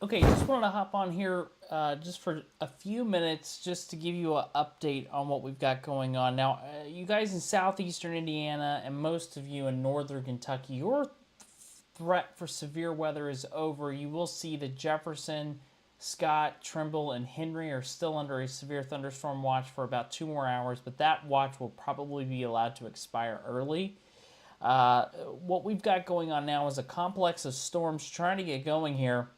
Okay, just wanted to hop on here just for a few minutes just to give you an update on what we've got going on. Now, you guys in southeastern Indiana and most of you in northern Kentucky, your threat for severe weather is over. You will see that Jefferson, Scott, Trimble, and Henry are still under a severe thunderstorm watch for about 2 more hours, but that watch will probably be allowed to expire early. What we've got going on now is a complex of storms trying to get going here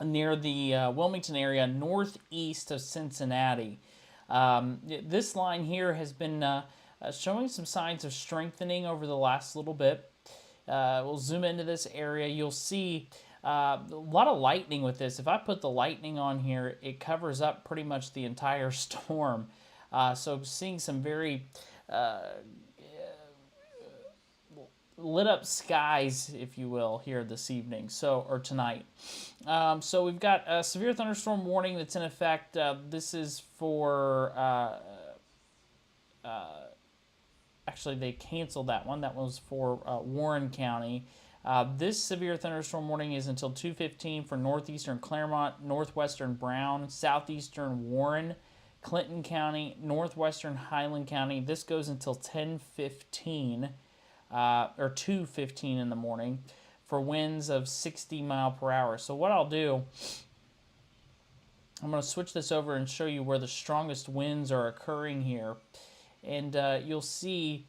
near the Wilmington area, northeast of Cincinnati. This line here has been showing some signs of strengthening over the last little bit. We'll zoom into this area. You'll see a lot of lightning with this. If I put the lightning on here, it covers up pretty much the entire storm. So seeing some very lit up skies, if you will, here this evening, or tonight. So we've got a severe thunderstorm warning that's in effect. This is for actually they canceled that one. That was for Warren County. This severe thunderstorm warning is until 2:15 for northeastern Claremont, northwestern Brown, southeastern Warren, Clinton County, northwestern Highland County. This goes until 10:15 or 2:15 in the morning for winds of 60 mile per hour. So what I'll do, I'm going to switch this over and show you where the strongest winds are occurring here. And you'll see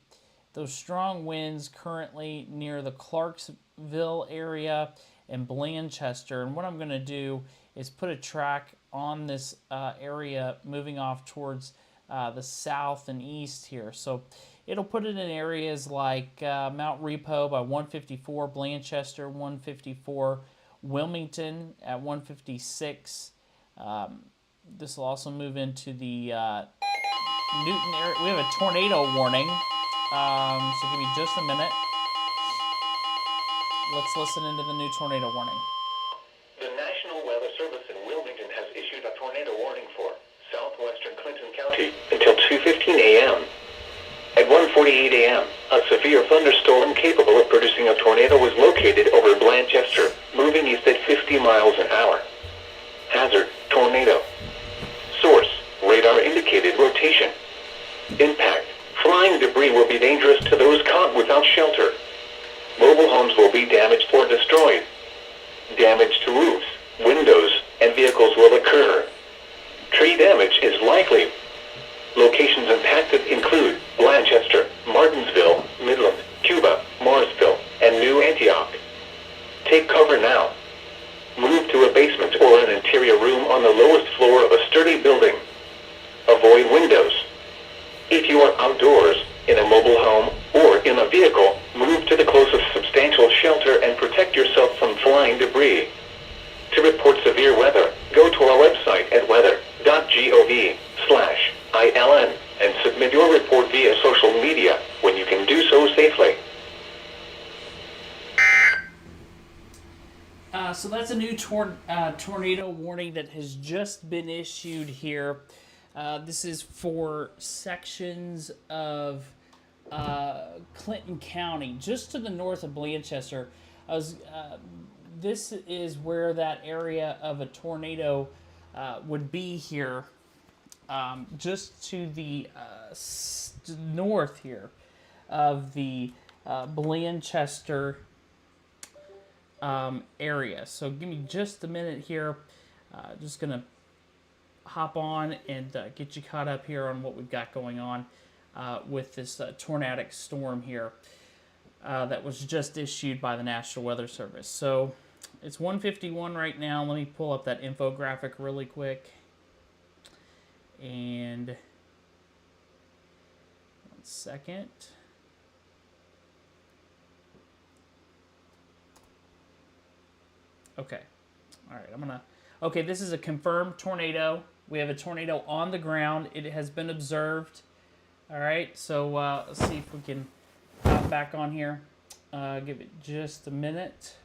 those strong winds currently near the Clarksville area and Blanchester. And what I'm going to do is put a track on this area moving off towards the south and east here. So it'll put it in areas like Mount Repo by 154, Blanchester 154, Wilmington at 156. This will also move into the Newton area. We have a tornado warning. So give me just a minute. Let's listen into the new tornado warning. The National Weather Service in Wilmington has issued a tornado warning for southwestern Clinton County until 2:15 a.m. At 1:48 a.m., a severe thunderstorm capable of producing a tornado was located over Blanchester, moving east at 50 miles an hour. Hazard, tornado. Source, radar indicated rotation. Impact, flying debris will be dangerous to those caught without shelter. Mobile homes will be damaged or destroyed. Damage to roofs, windows, and vehicles will occur. Tree damage is likely. Locations impacted include Blanchester, Martinsville, Midland, Cuba, Morrisville, and New Antioch. Take cover now. Move to a basement or an interior room on the lowest floor of a sturdy building. Avoid windows. If you are outdoors, in a mobile home, or in a vehicle, move to the closest substantial shelter and protect yourself from flying debris. To report severe weather, go to our website at weather.gov/ILN and submit your report via social media when you can do so safely. So that's a new tornado warning that has just been issued here. This is for sections of Clinton County, just to the north of Blanchester. This is where that area of a tornado would be here, just to the north here of the Blanchester area. So give me just a minute here. Just going to hop on and get you caught up here on what we've got going on with this tornadic storm here that was just issued by the National Weather Service. So it's 1:51 right now. Let me pull up that infographic really quick. And 1 second. Okay. All right, okay, this is a confirmed tornado. We have a tornado on the ground. It has been observed. All right, so let's see if we can hop back on here. Give it just a minute.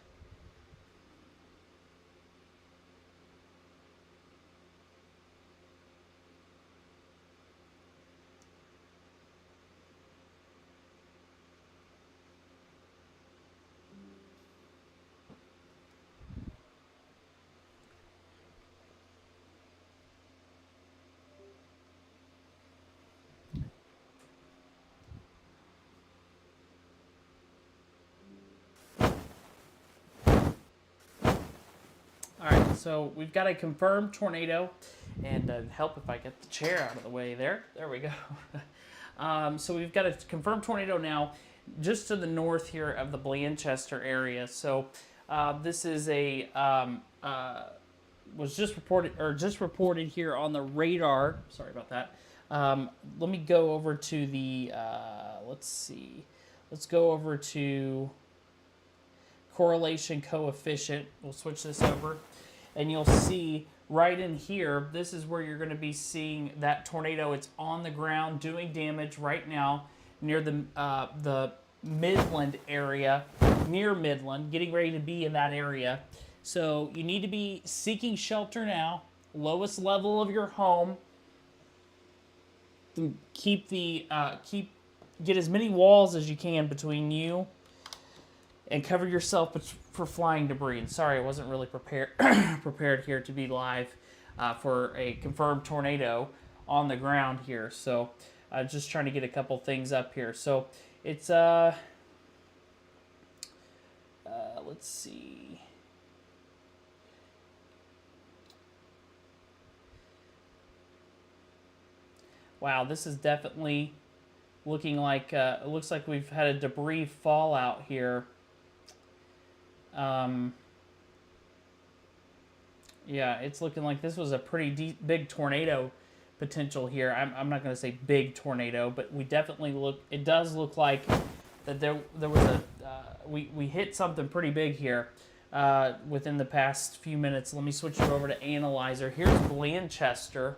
So we've got a confirmed tornado, and help if I get the chair out of the way there. There we go. So we've got a confirmed tornado now, just to the north here of the Blanchester area. So this is a was just reported here on the radar. Sorry about that. Let me go over to the let's see. Let's go over to correlation coefficient. We'll switch this over, and you'll see right in here, this is where you're going to be seeing that tornado. It's on the ground doing damage right now near the Midland area, near Midland, getting ready to be in that area. So you need to be seeking shelter now, lowest level of your home. Get as many walls as you can between you, and cover yourself for flying debris. And sorry, I wasn't really prepared here to be live for a confirmed tornado on the ground here. So just trying to get a couple things up here. So it's let's see. Wow, this is definitely looking like it looks like we've had a debris fallout here. Yeah, it's looking like this was a pretty big tornado potential here. I'm not going to say big tornado, but we definitely it does look like that there was a we hit something pretty big here within the past few minutes. Let me switch you over to Analyzer. Here's Blanchester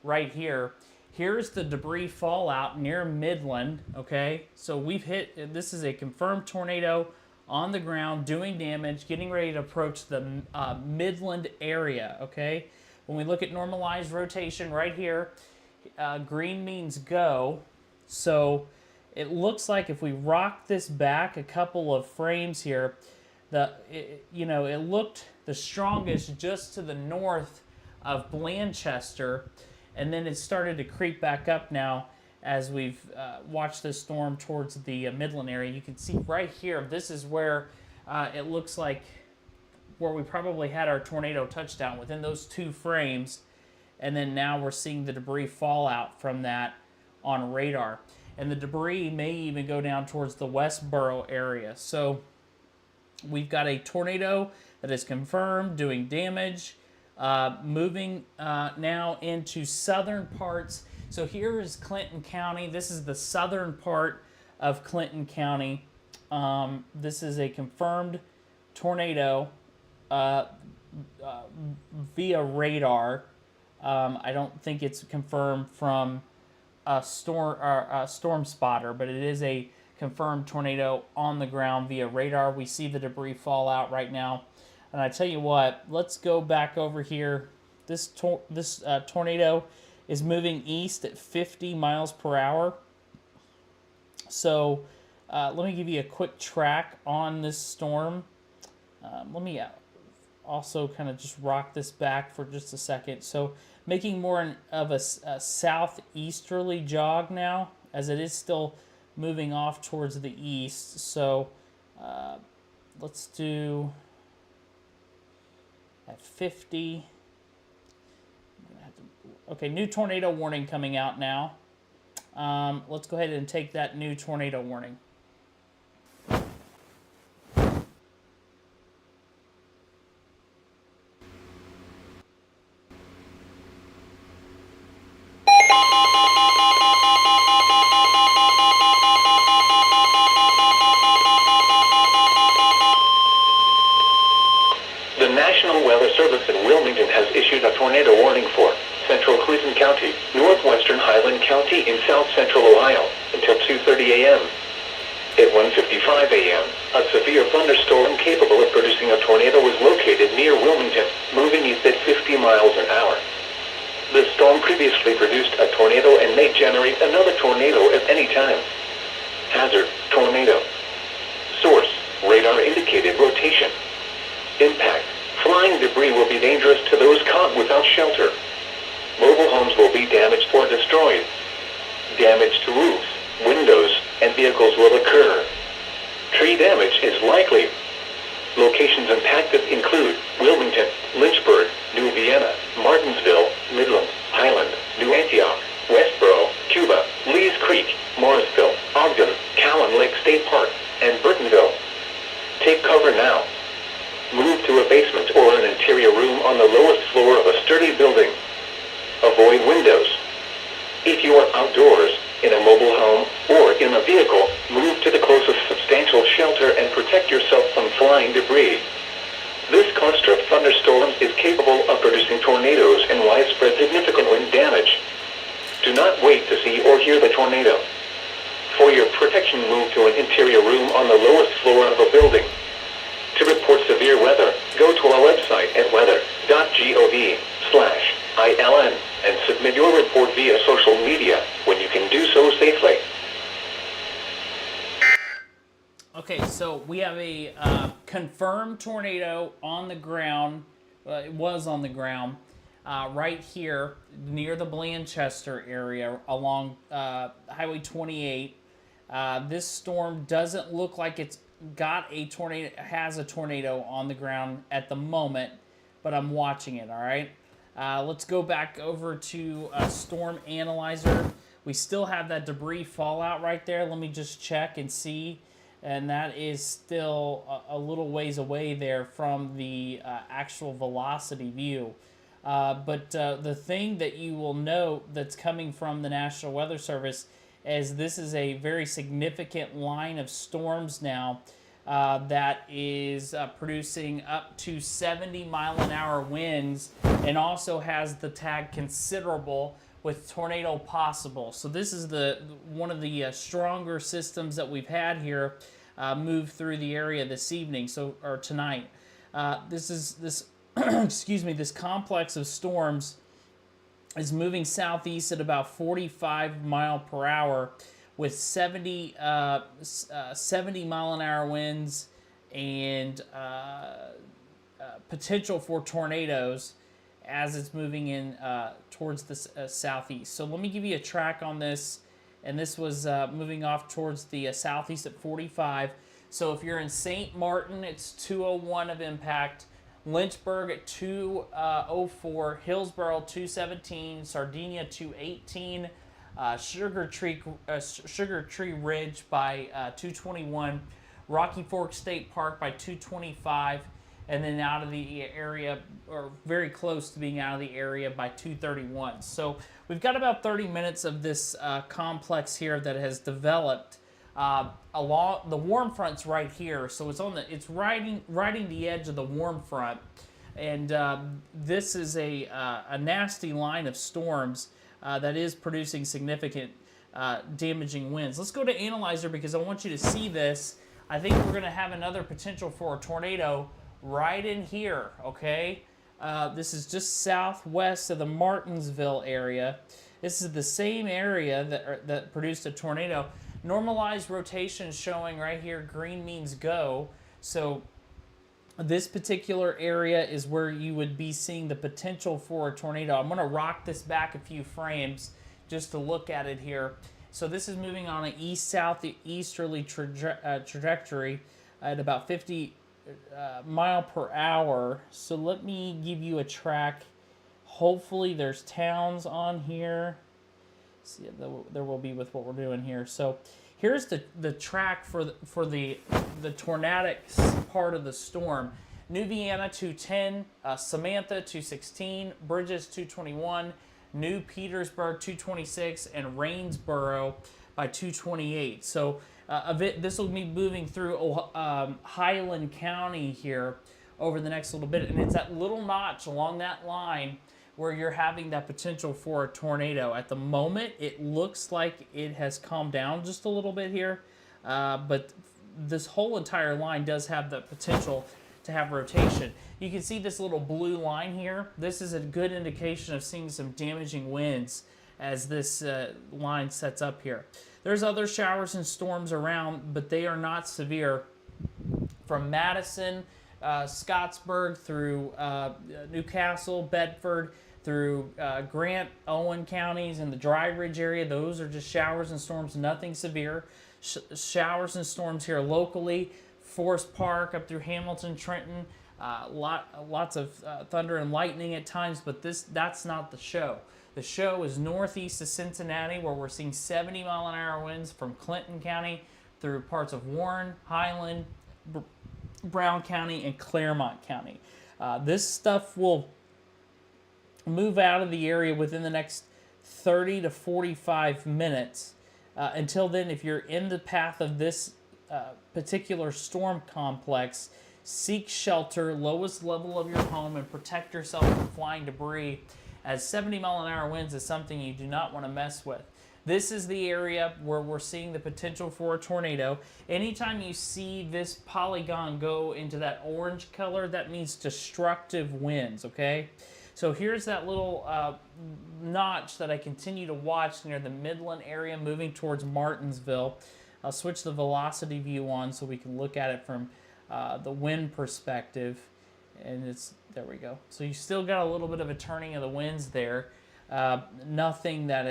right here. Here's the debris fallout near Midland, okay? So we've hit, this is a confirmed tornado on the ground, doing damage, getting ready to approach the Midland area, okay? When we look at normalized rotation right here, green means go. So it looks like if we rock this back a couple of frames here, it looked the strongest just to the north of Blanchester, and then it started to creep back up now as we've watched this storm towards the Midland area. You can see right here, this is where it looks like where we probably had our tornado touchdown within those 2 frames, and then now we're seeing the debris fall out from that on radar. And the debris may even go down towards the Westboro area. So we've got a tornado that is confirmed, doing damage, moving now into southern parts. So here is Clinton County. This is the southern part of Clinton County. This is a confirmed tornado via radar. I don't think it's confirmed from a storm spotter, but it is a confirmed tornado on the ground via radar. We see the debris fall out right now. And I tell you what, let's go back over here. This tornado is moving east at 50 miles per hour. So let me give you a quick track on this storm. Let me also kind of just rock this back for just a second. So making more of a southeasterly jog now, as it is still moving off towards the east. So let's do at 50. Okay, new tornado warning coming out now. Let's go ahead and take that new tornado warning. The National Weather Service in Wilmington has issued a tornado warning for central Clinton County, northwestern Highland County in south central Ohio until 2:30 a.m. At 1:55 a.m., a severe thunderstorm capable of producing a tornado was located near Wilmington, moving east at 50 miles an hour. The storm previously produced a tornado and may generate another tornado at any time. Hazard: tornado. Source: radar indicated rotation. Impact: flying debris will be dangerous to those caught without shelter. Mobile homes will be damaged or destroyed. Damage to roofs, windows, and vehicles will occur. Tree damage is likely. Locations impacted include Wilmington, Lynchburg, New Vienna, Martinsville, Midland, Highland, New Antioch, Westboro, Cuba, Lees Creek, Morrisville, Ogden, Cowan Lake State Park, and Burtonville. Take cover now. Move to a basement or an interior room on the lowest floor of a sturdy building. Avoid windows. If you are outdoors, in a mobile home, or in a vehicle, move to the closest substantial shelter and protect yourself from flying debris. This cluster of thunderstorms is capable of producing tornadoes and widespread significant wind damage. Do not wait to see or hear the tornado. For your protection, move to an interior room on the lowest floor of a building. To report severe weather, go to our website at weather.gov/ILN and submit your report via social media when you can do so safely. Okay, so we have a confirmed tornado on the ground. It was on the ground right here near the Blanchester area along Highway 28. This storm doesn't look like it's got a tornado, has a tornado on the ground at the moment, but I'm watching it, all right? Let's go back over to Storm Analyzer. We still have that debris fallout right there. Let me just check and see. And that is still a little ways away there from the actual velocity view. But the thing that you will note that's coming from the National Weather Service is this is a very significant line of storms now that is producing up to 70-mile-an-hour winds and also has the tag considerable with tornado possible. So this is one of the stronger systems that we've had here move through the area this evening, or tonight. This excuse me, this complex of storms is moving southeast at about 45 mile per hour with 70 mile-an-hour winds and potential for tornadoes as it's moving in towards the southeast. So let me give you a track on this, and this was moving off towards the southeast at 45. So if you're in St. Martin, it's 201 of impact. Lynchburg at 204, Hillsborough 217, Sardinia 218, Sugar Tree Ridge by 221, Rocky Fork State Park by 225, and then out of the area, or very close to being out of the area by 231. So we've got about 30 minutes of this complex here that has developed along the warm front's right here. So it's riding the edge of the warm front, and this is a nasty line of storms that is producing significant damaging winds. Let's go to Analyzer because I want you to see this. I think we're going to have another potential for a tornado right in here, okay? This is just southwest of the Martinsville area. This is the same area that produced a tornado. Normalized rotation showing right here, green means go. So this particular area is where you would be seeing the potential for a tornado. I'm going to rock this back a few frames just to look at it here. So this is moving on an east-south easterly trajectory at about 50 mile per hour. So let me give you a track. Hopefully there's towns on here. See, there will be with what we're doing here. So here's the track for the tornadic part of the storm. New Vienna 210, Samantha 216, Bridges 221, New Petersburg 226, and Rainsboro by 228. So this will be moving through Highland County here over the next little bit, and it's that little notch along that line where you're having that potential for a tornado. At the moment, it looks like it has calmed down just a little bit here, but this whole entire line does have the potential to have rotation. You can see this little blue line here. This is a good indication of seeing some damaging winds as this line sets up here. There's other showers and storms around, but they are not severe. From Madison, Scottsburg through Newcastle, Bedford, through Grant, Owen counties and the Dry Ridge area. Those are just showers and storms, nothing severe. Showers and storms here locally Forest Park, up through Hamilton, Trenton. Lots of thunder and lightning at times, but that's not the show. The show is northeast of Cincinnati, where we're seeing 70-mile-an-hour winds from Clinton County through parts of Warren, Highland, Brown County, and Clermont County. This stuff will move out of the area within the next 30 to 45 minutes. Until then, if you're in the path of this particular storm complex, seek shelter, lowest level of your home, and protect yourself from flying debris, as 70-mile-an-hour winds is something you do not want to mess with. This is the area where we're seeing the potential for a tornado. Anytime you see this polygon go into that orange color, that means destructive winds, okay? So here's that little notch that I continue to watch near the Midland area moving towards Martinsville. I'll switch the velocity view on so we can look at it from the wind perspective. And there we go. So you still got a little bit of a turning of the winds there. Nothing that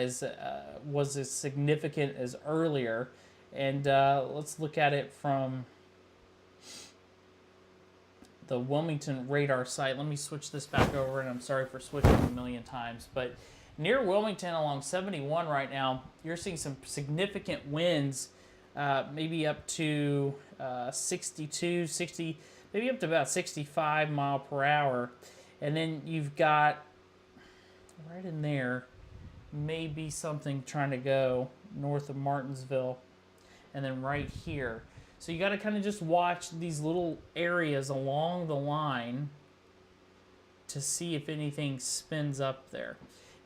was as significant as earlier. And let's look at it from the Wilmington radar site. Let me switch this back over, and I'm sorry for switching a million times. But near Wilmington along 71 right now, you're seeing some significant winds, maybe up to 62, 60, maybe up to about 65 mile per hour. And then you've got right in there, maybe something trying to go north of Martinsville, and then right here. So you got to kind of just watch these little areas along the line to see if anything spins up there.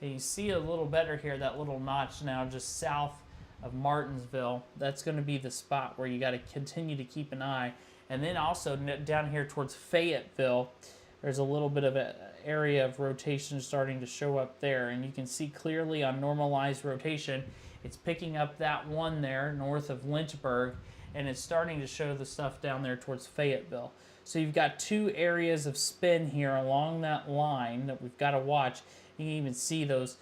And you see a little better here, that little notch now just south of Martinsville. That's going to be the spot where you got to continue to keep an eye. And then also down here towards Fayetteville, there's a little bit of an area of rotation starting to show up there. And you can see clearly on normalized rotation, it's picking up that one there north of Lynchburg, and it's starting to show the stuff down there towards Fayetteville. So you've got two areas of spin here along that line that we've got to watch. You can even see those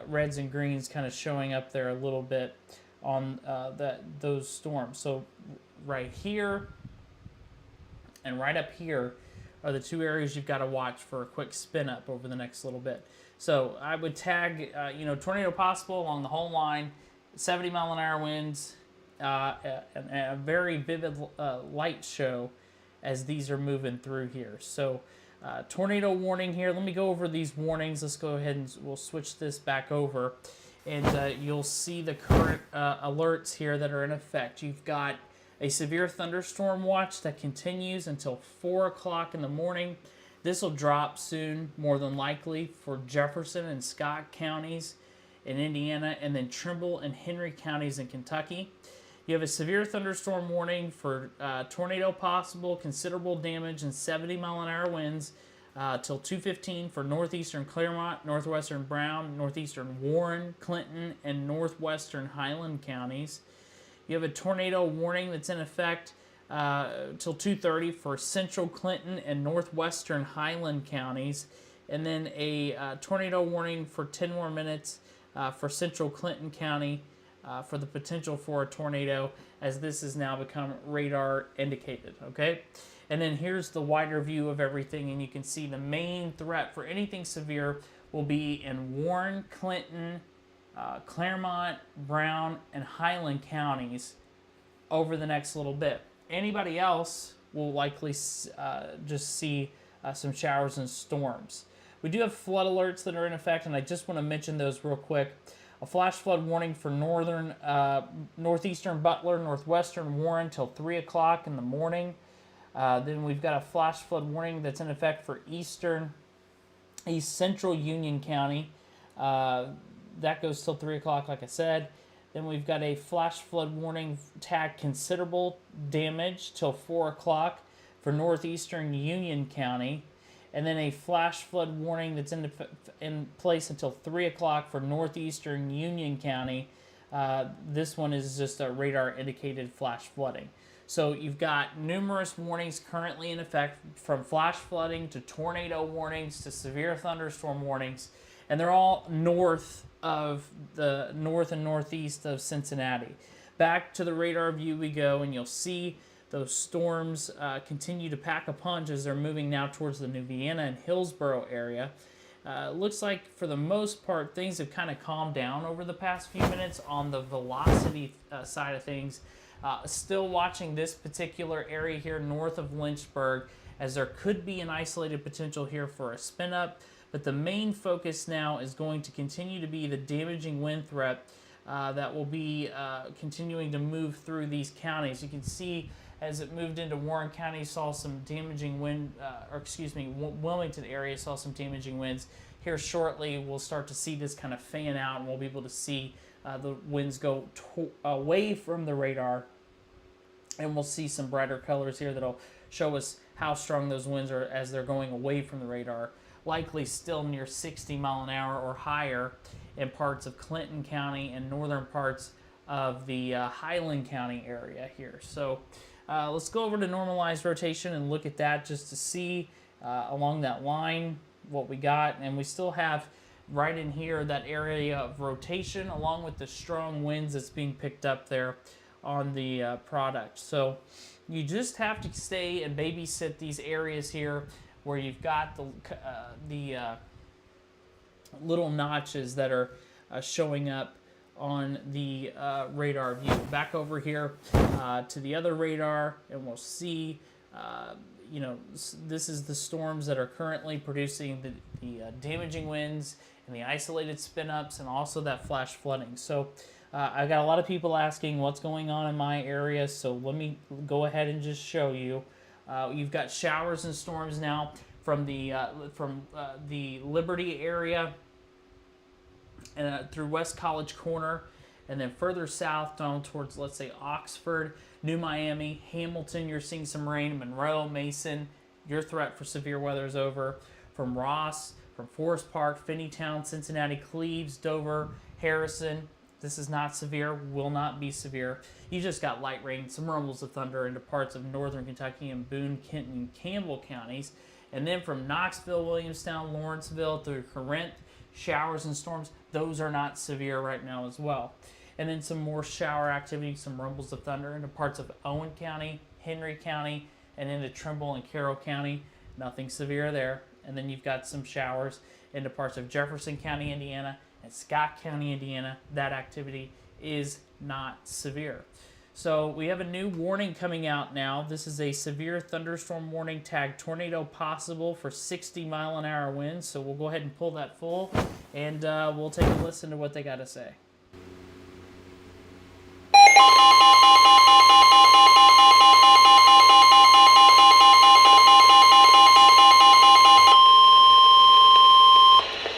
reds and greens kind of showing up there a little bit on those storms. So right here and right up here are the two areas you've got to watch for a quick spin up over the next little bit. So I would tag, tornado possible along the whole line, 70-mile-an-hour winds, and a very vivid light show as these are moving through here. So tornado warning here. Let me go over these warnings. Let's go ahead and we'll switch this back over. And you'll see the current alerts here that are in effect. You've got a severe thunderstorm watch that continues until 4 o'clock in the morning. This will drop soon, more than likely, for Jefferson and Scott counties in Indiana, and then Trimble and Henry counties in Kentucky. You have a severe thunderstorm warning for tornado possible, considerable damage, and 70-mile-an-hour winds till 2:15 for northeastern Clermont, northwestern Brown, northeastern Warren, Clinton, and northwestern Highland counties. You have a tornado warning that's in effect till 2:30 for central Clinton and northwestern Highland counties, and then a tornado warning for 10 more minutes for central Clinton County for the potential for a tornado, as this has now become radar indicated, okay? And then here's the wider view of everything, and you can see the main threat for anything severe will be in Warren, Clinton, Clermont, Brown, and Highland counties over the next little bit. Anybody else will likely just see some showers and storms. We do have flood alerts that are in effect, and I just want to mention those real quick. A flash flood warning for northeastern Butler, northwestern Warren till 3 o'clock in the morning. Then we've got a flash flood warning that's in effect for east central Union County. That goes till 3 o'clock, like I said. Then we've got a flash flood warning tagged considerable damage till 4 o'clock for northeastern Union County. And then a flash flood warning that's in place until 3 o'clock for northeastern Union County. This one is just a radar indicated flash flooding. So you've got numerous warnings currently in effect, from flash flooding to tornado warnings to severe thunderstorm warnings, and they're all north of the north and northeast of Cincinnati. Back to the radar view we go, and you'll see those storms continue to pack a punch as they're moving now towards the New Vienna and Hillsborough area. Looks like for the most part things have kind of calmed down over the past few minutes on the velocity side of things. Still watching this particular area here north of Lynchburg, as there could be an isolated potential here for a spin up, but the main focus now is going to continue to be the damaging wind threat that will be continuing to move through these counties. You can see as it moved into Warren County, saw some damaging wind, Wilmington area saw some damaging winds. Here shortly, we'll start to see this kind of fan out, and we'll be able to see the winds go away from the radar, and we'll see some brighter colors here that'll show us how strong those winds are as they're going away from the radar. Likely still near 60 mile an hour or higher in parts of Clinton County and northern parts of the Highland County area here. So let's go over to normalized rotation and look at that just to see along that line what we got. And we still have right in here that area of rotation along with the strong winds that's being picked up there on the product. So you just have to stay and babysit these areas here where you've got the little notches that are showing up on the radar view. Back over here to the other radar, and we'll see, this is the storms that are currently producing the damaging winds and the isolated spin-ups and also that flash flooding. So I got a lot of people asking what's going on in my area, so let me go ahead and just show you. You've got showers and storms now from the Liberty area through West College Corner, and then further south down towards, let's say, Oxford, New Miami, Hamilton. You're seeing some rain. Monroe, Mason, your threat for severe weather is over. From Ross, from Forest Park, Finneytown, Cincinnati, Cleves, Dover, Harrison. This is not severe, will not be severe. You just got light rain, some rumbles of thunder into parts of northern Kentucky and Boone, Kenton, and Campbell counties. And then from Knoxville, Williamstown, Lawrenceville through Corinth, showers and storms. Those are not severe right now as well. And then some more shower activity, some rumbles of thunder into parts of Owen County, Henry County, and into Trimble and Carroll County. Nothing severe there. And then you've got some showers into parts of Jefferson County, Indiana, and Scott County, Indiana. That activity is not severe. So we have a new warning coming out now. This is a severe thunderstorm warning tagged tornado possible for 60 mile an hour winds. So we'll go ahead and pull that full, and we'll take a listen to what they got to say.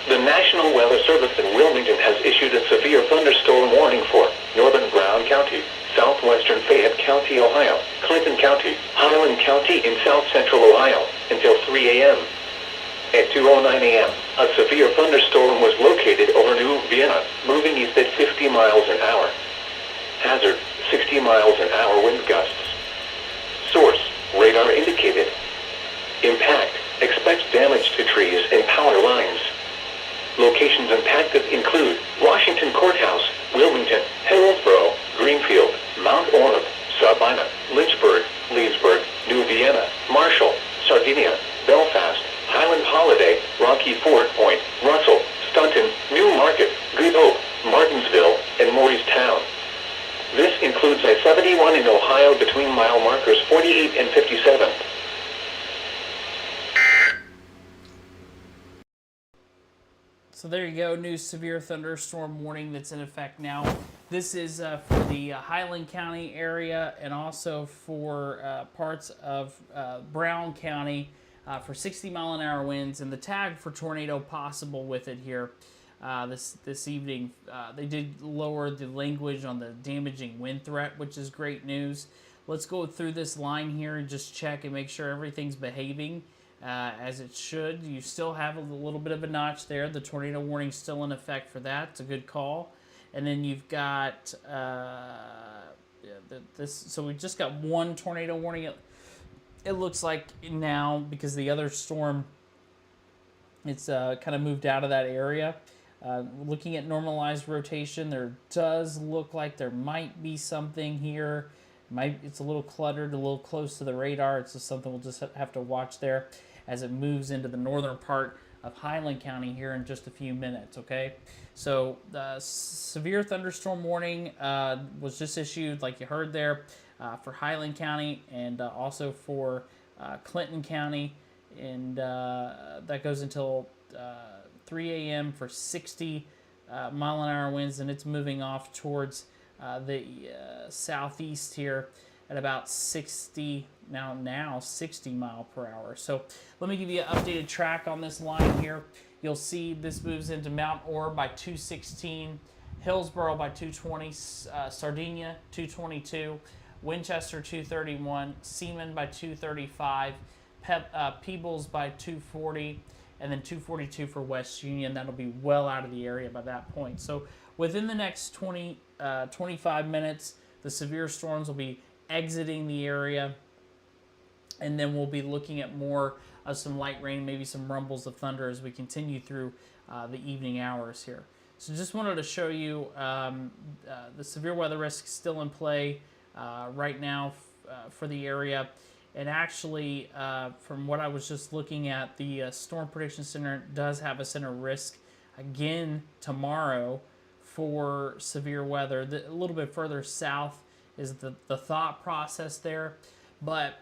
The National Weather Service in Wilmington has issued a severe thunderstorm warning for northern Brown County, southwestern Fayette County, Ohio, Clinton County, Highland County in south-central Ohio until 3 a.m. At 2:09 a.m., a severe thunderstorm was located over New Vienna, moving east at 50 miles an hour. Hazard, 60 miles an hour wind gusts. Source, radar indicated. Impact, expect damage to trees and power lines. Locations impacted include Washington Courthouse, Wilmington, Hillsborough, Greenfield, Mount Orab, Sabina, Lynchburg, Leesburg, New Vienna, Marshall, Sardinia, Belfast, Highland Holiday, Rocky Ford Point, Russell, Stunton, New Market, Good Hope, Martinsville, and Morristown. This includes I-71 in Ohio between mile markers 48 and 57. So there you go, new severe thunderstorm warning that's in effect now. This is for the Highland County area and also for parts of Brown County for 60 mile an hour winds, and the tag for tornado possible with it here this evening. They did lower the language on the damaging wind threat, which is great news. Let's go through this line here and just check and make sure everything's behaving as it should. You still have a little bit of a notch there. The tornado warning still in effect for that. It's a good call. And then you've got this. So we just got one tornado warning. It looks like now, because the other storm, it's kind of moved out of that area. Looking at normalized rotation, there does look like there might be something here It's a little cluttered, a little close to the radar. It's just something we'll just have to watch there as it moves into the northern part of Highland County here in just a few minutes, okay? So the severe thunderstorm warning was just issued, like you heard there, for Highland County and also for Clinton County, and that goes until 3 a.m. for 60 mile-an-hour winds, and it's moving off towards the southeast here at about 60 now 60 mile per hour. So let me give you an updated track on this line here. You'll see this moves into Mount Orr by 216, Hillsborough by 220, Sardinia 222, Winchester 231, Seaman by 235, Peebles by 240, and then 242 for West Union. That'll be well out of the area by that point. So within the next 25 minutes, the severe storms will be exiting the area, and then we'll be looking at more of some light rain, maybe some rumbles of thunder as we continue through the evening hours here. So just wanted to show you the severe weather risk still in play right now for the area. And actually, from what I was just looking at, the Storm Prediction Center does have us in a risk again tomorrow for severe weather. A little bit further south is the thought process there, but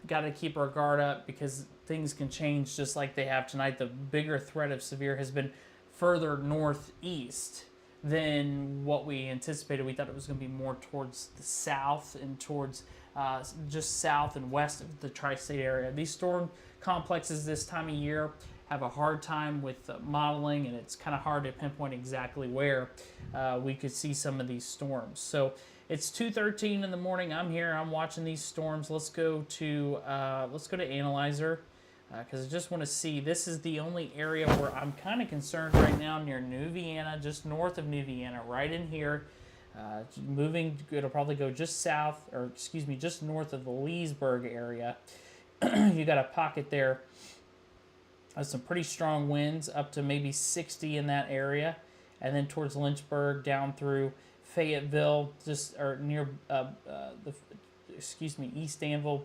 got to keep our guard up because things can change just like they have tonight. The bigger threat of severe has been further northeast than what we anticipated. We thought it was going to be more towards the south and towards just south and west of the tri-state area. These storm complexes this time of year have a hard time with modeling, and it's kind of hard to pinpoint exactly where we could see some of these storms. So it's 2:13 in the morning. I'm here. I'm watching these storms. Let's go to Analyzer because I just want to see. This is the only area where I'm kind of concerned right now near New Vienna, just north of New Vienna, right in here. Moving, it'll probably go just south, or excuse me, just north of the Leesburg area. You got a pocket there of some pretty strong winds, up to maybe 60 in that area, and then towards Lynchburg down through Fayetteville, just or near East Danville,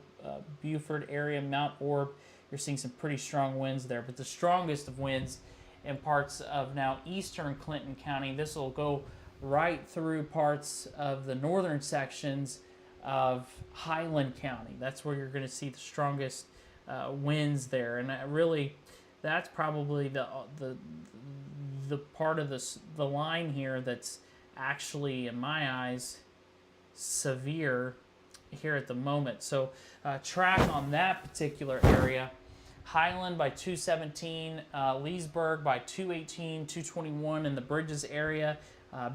Beaufort area, Mount Orb. You're seeing some pretty strong winds there, but the strongest of winds in parts of now eastern Clinton County. This will go right through parts of the northern sections of Highland County. That's where you're going to see the strongest winds there, and that's probably the part of the line here that's actually, in my eyes, severe here at the moment. So track on that particular area. Highland by 217, Leesburg by 218, 221 in the Bridges area,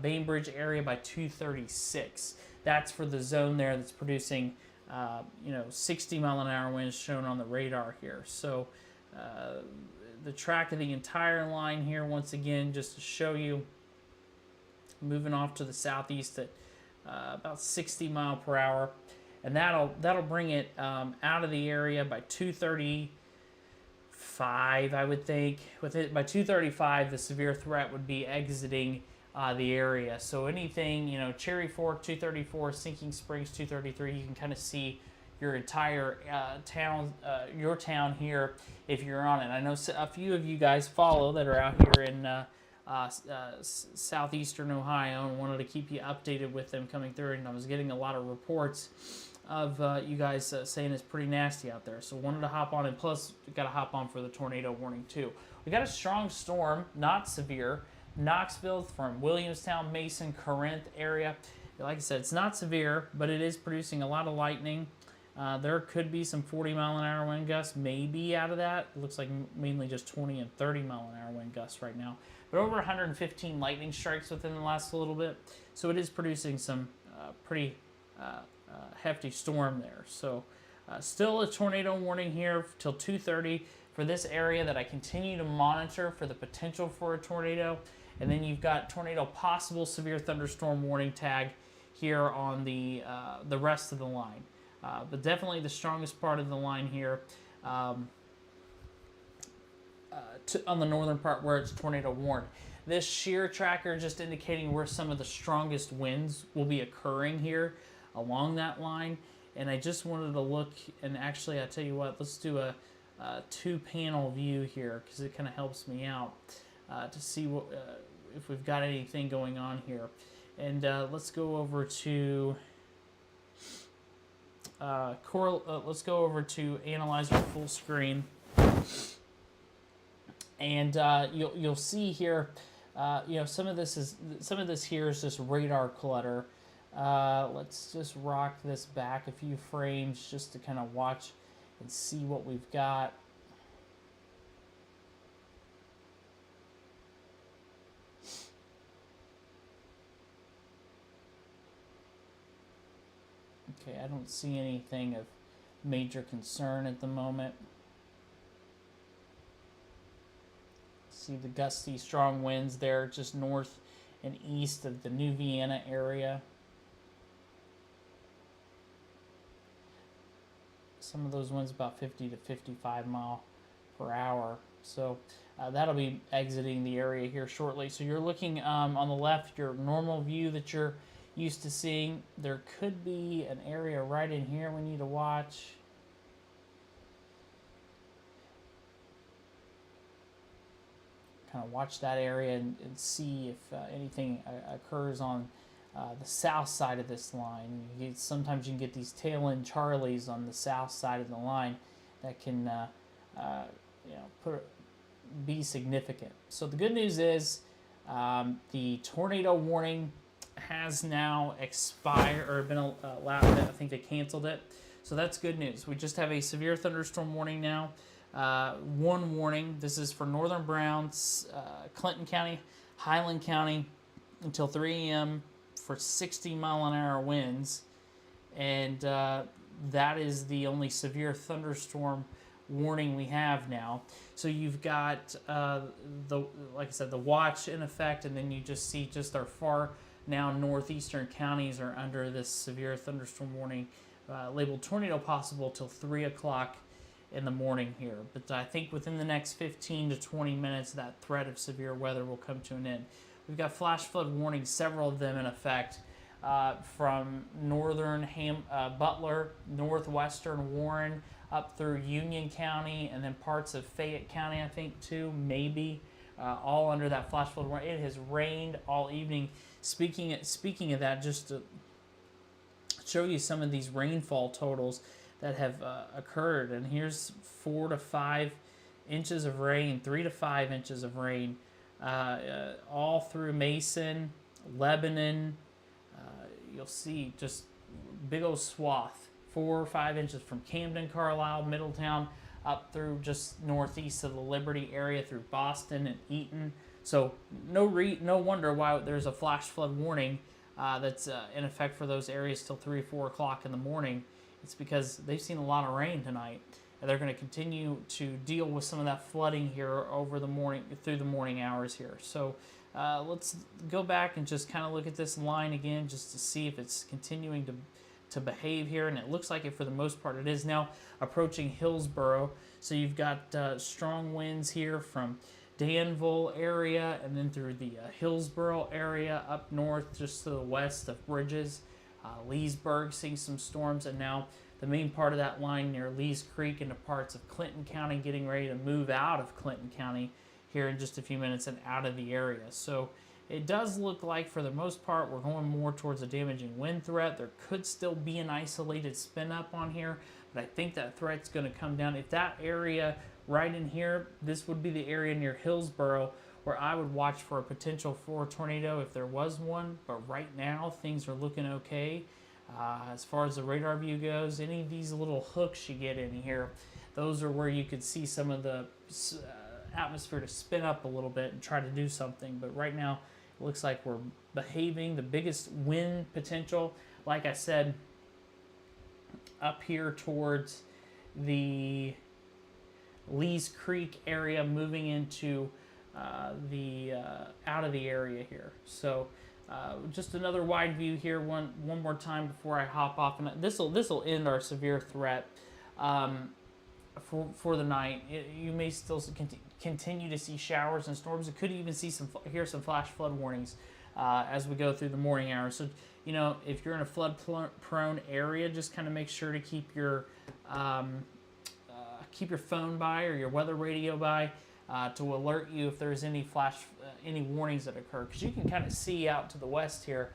Bainbridge area by 236. That's for the zone there that's producing 60 mile an hour winds shown on the radar here. So the track of the entire line here, once again, just to show you, moving off to the southeast at about 60 mile per hour, and that'll bring it out of the area by 2:35, I would think. With it by 2:35, the severe threat would be exiting the area. So anything, Cherry Fork 234, Sinking Springs 233, you can kind of see your entire town, your town here if you're on it. I know a few of you guys follow that are out here in southeastern Ohio, and wanted to keep you updated with them coming through, and I was getting a lot of reports of you guys saying it's pretty nasty out there, so wanted to hop on, and plus got to hop on for the tornado warning too. We got a strong storm, not severe, Knoxville from Williamstown, Mason, Corinth area. Like I said, it's not severe, but it is producing a lot of lightning. There could be some 40 mile an hour wind gusts maybe out of that. It looks like mainly just 20 and 30 mile an hour wind gusts right now. But over 115 lightning strikes within the last little bit. So it is producing some pretty hefty storm there. So still a tornado warning here till 2:30 for this area that I continue to monitor for the potential for a tornado. And then you've got tornado possible severe thunderstorm warning tag here on the rest of the line. But definitely the strongest part of the line here on the northern part where it's tornado warned. This shear tracker just indicating where some of the strongest winds will be occurring here along that line. And I just wanted to look, and actually, I tell you what, let's do a two-panel view here because it kind of helps me out to see what if we've got anything going on here. And let's go over to let's go over to Analyzer full screen, and you'll see here, some of this here is just radar clutter. Let's just rock this back a few frames just to kind of watch and see what we've got. Okay, I don't see anything of major concern at the moment. See the gusty, strong winds there just north and east of the New Vienna area. Some of those winds about 50 to 55 mile per hour. So that'll be exiting the area here shortly. So you're looking on the left, your normal view that you're used to seeing. There could be an area right in here we need to watch. Kind of watch that area and see if anything occurs on the south side of this line. Sometimes you can get these tail end Charlies on the south side of the line that can be significant. So the good news is the tornado warning has now expired or been allowed. I think they canceled it. So that's good news. We just have a severe thunderstorm warning now. One warning. This is for northern Browns, Clinton County, Highland County until 3 a.m. for 60-mile-an-hour winds. And that is the only severe thunderstorm warning we have now. So you've got, like I said, the watch in effect, and then you just see just our far now northeastern counties are under this severe thunderstorm warning labeled tornado possible till 3 o'clock in the morning here. But I think within the next 15 to 20 minutes, that threat of severe weather will come to an end. We've got flash flood warnings, several of them in effect, from northern Butler, northwestern Warren, up through Union County, and then parts of Fayette County, I think, too, maybe, all under that flash flood warning. It has rained all evening. Speaking of that, just to show you some of these rainfall totals that have occurred, and here's 4 to 5 inches of rain, 3 to 5 inches of rain, all through Mason, Lebanon. You'll see just big old swath, 4 or 5 inches from Camden, Carlisle, Middletown, up through just northeast of the Liberty area through Boston and Eaton. So no wonder why there's a flash flood warning that's in effect for those areas till 3 or 4 o'clock in the morning. It's because they've seen a lot of rain tonight, and they're going to continue to deal with some of that flooding here over the morning, through the morning hours here. So let's go back and just kind of look at this line again just to see if it's continuing to behave here, and it looks like it for the most part. It is now approaching Hillsboro, so you've got strong winds here from Danville area and then through the Hillsboro area up north just to the west of Bridges. Leesburg seeing some storms, and now the main part of that line near Lees Creek into parts of Clinton County, getting ready to move out of Clinton County here in just a few minutes and out of the area. So it does look like for the most part we're going more towards a damaging wind threat. There could still be an isolated spin up on here, but I think that threat's going to come down. If that area right in here, this would be the area near Hillsboro where I would watch for a potential for a tornado if there was one. But right now, things are looking okay. As far as the radar view goes, any of these little hooks you get in here, those are where you could see some of the atmosphere to spin up a little bit and try to do something. But right now, it looks like we're behaving. The biggest wind potential, like I said, up here towards the Lees Creek area, moving into out of the area here. So just another wide view here one more time before I hop off, and this will end our severe threat for the night. You may still continue to see showers and storms. You could even see hear some flash flood warnings as we go through the morning hours. So, you know, if you're in a flood-prone area, just kind of make sure to keep your phone by or your weather radio by to alert you if there's any any warnings that occur. Because you can kind of see out to the west here,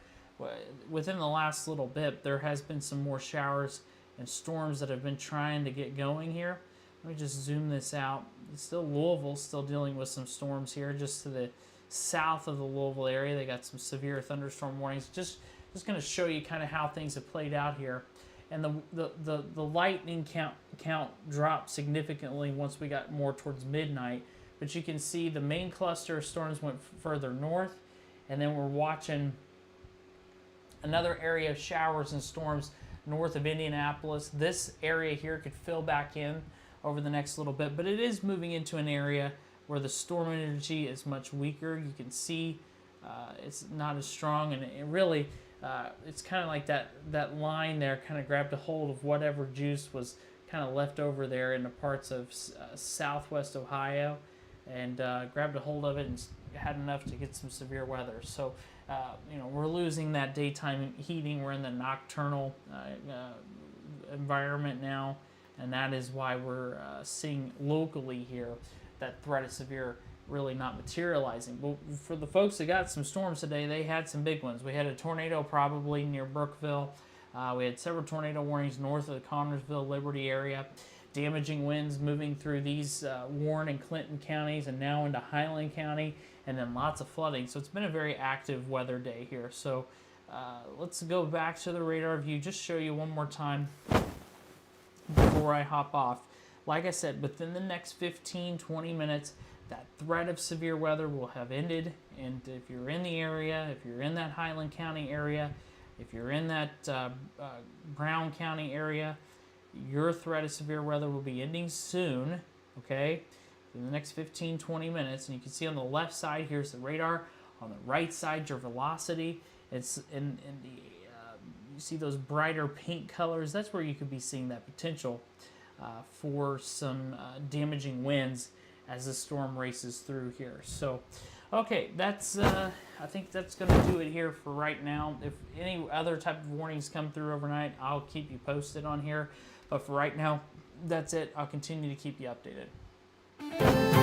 within the last little bit, there has been some more showers and storms that have been trying to get going here. Let me just zoom this out. It's still Louisville, still dealing with some storms here, just to the south of the Louisville area. They got some severe thunderstorm warnings. Just going to show you kind of how things have played out here. And the lightning count dropped significantly once we got more towards midnight. But you can see the main cluster of storms went further north, and then we're watching another area of showers and storms north of Indianapolis. This area here could fill back in over the next little bit, but it is moving into an area where the storm energy is much weaker. You can see it's not as strong, and it really it's kind of like that line there kind of grabbed a hold of whatever juice was kind of left over there in the parts of southwest Ohio, and grabbed a hold of it and had enough to get some severe weather. So you know, we're losing that daytime heating. We're in the nocturnal environment now, and that is why we're seeing locally here that threat of severe really not materializing. But for the folks that got some storms today, they had some big ones. We had a tornado probably near Brookville. We had several tornado warnings north of the Connersville, Liberty area. Damaging winds moving through these Warren and Clinton counties and now into Highland County, and then lots of flooding. So it's been a very active weather day here. So let's go back to the radar view, just show you one more time before I hop off. Like I said, within the next 15-20 minutes, that threat of severe weather will have ended. And if you're in the area, if you're in that Highland County area, if you're in that Brown County area, your threat of severe weather will be ending soon, okay, in the next 15-20 minutes. And you can see on the left side, here's the radar. On the right side, your velocity. It's in the, you see those brighter pink colors. That's where you could be seeing that potential for some damaging winds as the storm races through here. So, okay, that's I think that's going to do it here for right now. If any other type of warnings come through overnight, I'll keep you posted on here. But for right now, that's it. I'll continue to keep you updated.